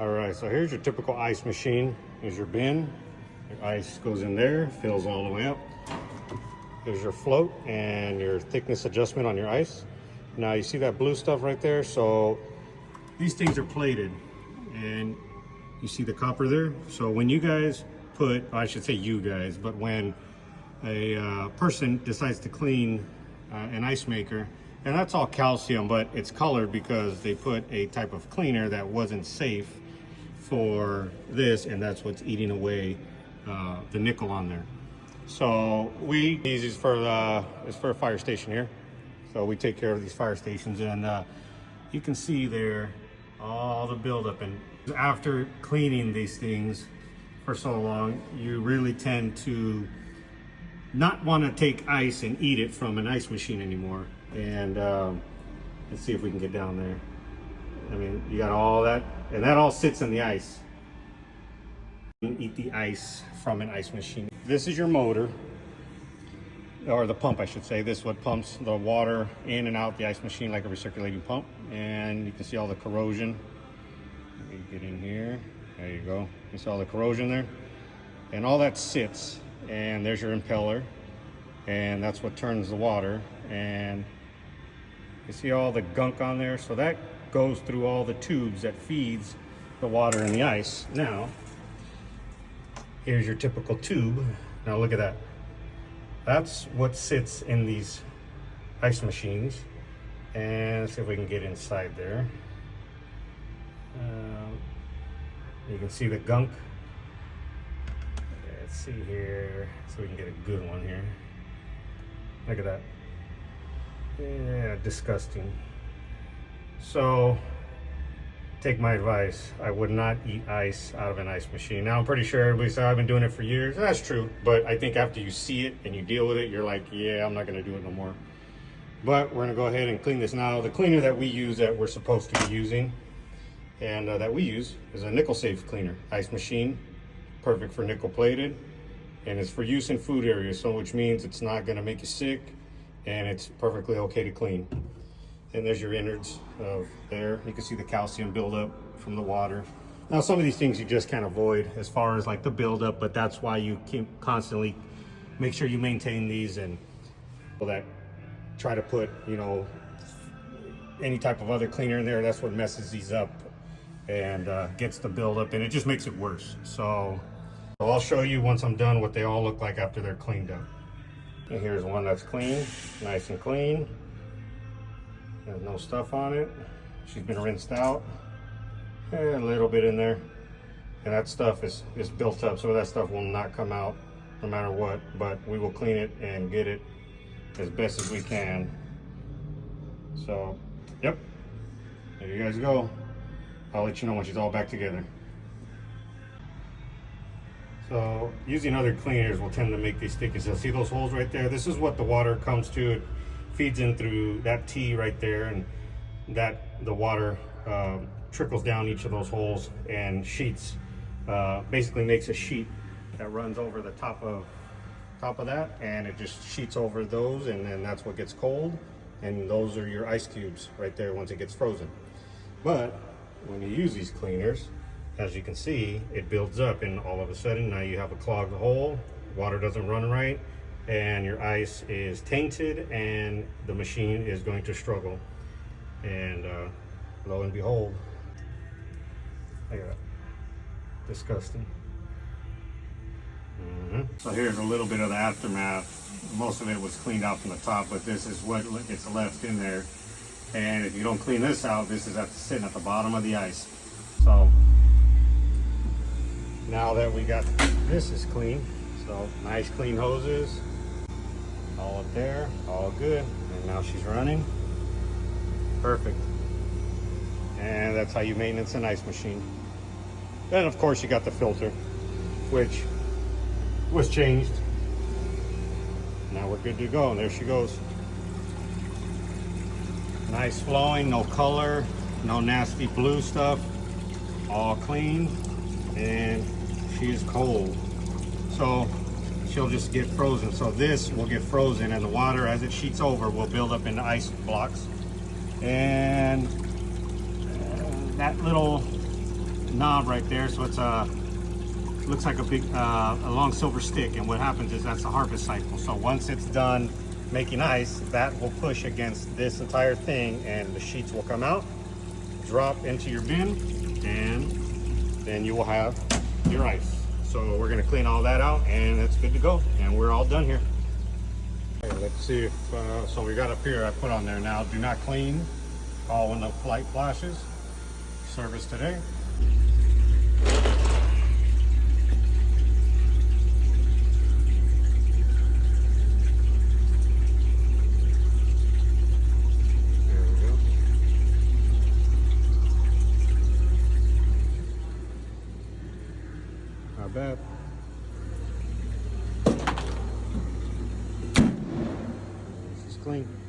All right, so here's your typical ice machine. Here's your bin. Your ice goes in there, fills all the way up. Here's your float and your thickness adjustment on your ice. Now you see that blue stuff right there? So these things are plated, and you see the copper there? So when you guys put, I should say you guys, but when a person decides to clean an ice maker, and that's all calcium, but it's colored because they put a type of cleaner that wasn't safe for this, and that's what's eating away the nickel on there. So this is for a fire station here. So we take care of these fire stations, and you can see there all the buildup. And after cleaning these things for so long, you really tend to not want to take ice and eat it from an ice machine anymore. And let's see if we can get down there. I mean, you got all that, and that all sits in the ice. You eat the ice from an ice machine. This is your motor, or the pump, I should say. This is what pumps the water in and out the ice machine like a recirculating pump. And you can see all the corrosion. Let me get in here. There you go. You see all the corrosion there? And all that sits. And there's your impeller. And that's what turns the water. And you see all the gunk on there? So that goes through all the tubes that feeds the water and the ice. Now, here's your typical tube. Now look at that. That's what sits in these ice machines. And let's see if we can get inside there. You can see the gunk. Let's see here, so we can get a good one here. Look at that. Yeah, disgusting. So, take my advice. I would not eat ice out of an ice machine. Now, I'm pretty sure everybody said I've been doing it for years. That's true, but I think after you see it and you deal with it, you're like, yeah, I'm not gonna do it no more. But we're gonna go ahead and clean this now. The cleaner that we use, that we're supposed to be using, and that we use, is a nickel safe cleaner. Ice machine, perfect for nickel plated, and it's for use in food areas, so which means it's not gonna make you sick, and it's perfectly okay to clean. And there's your innards of there. You can see the calcium buildup from the water. Now, some of these things you just can't avoid as far as like the buildup, but that's why you keep constantly make sure you maintain these, and well, that try to put, you know, any type of other cleaner in there. That's what messes these up and gets the buildup, and it just makes it worse. So I'll show you once I'm done what they all look like after they're cleaned up. And here's one that's clean, nice and clean. There's no stuff on it. She's been rinsed out. A little bit in there. And that stuff is built up, so that stuff will not come out no matter what. But we will clean it and get it as best as we can. So, yep. There you guys go. I'll let you know when she's all back together. So, using other cleaners will tend to make these sticky. So, see those holes right there? This is what the water comes to. It feeds in through that T right there, and that the water trickles down each of those holes and sheets. Basically makes a sheet that runs over the top of that, and it just sheets over those, and then that's what gets cold, and those are your ice cubes right there once it gets frozen. But when you use these cleaners, as you can see, it builds up, and all of a sudden now you have a clogged hole, water doesn't run right, and your ice is tainted, and the machine is going to struggle. And lo and behold, look at that. Disgusting. So here's a little bit of the aftermath. Most of it was cleaned out from the top, but this is what gets left in there. And if you don't clean this out, this is sitting at the bottom of the ice. So now that we got this is clean, so nice clean hoses, all up there, all good. And now she's running. Perfect. And that's how you maintenance an ice machine. Then of course you got the filter, which was changed. Now we're good to go, and there she goes. Nice flowing, no color, no nasty blue stuff, all clean, and she's cold. So she'll just get frozen. So this will get frozen, and the water as it sheets over will build up into ice blocks. And that little knob right there, so it's looks like a big a long silver stick, and what happens is that's the harvest cycle. So once it's done making ice, that will push against this entire thing and the sheets will come out, drop into your bin, and then you will have your ice. So we're going to clean all that out and it's good to go, and we're all done here. Okay, let's see if so we got up here, I put on there now, do not clean, call when the light flashes, service today. Not bad. This is clean.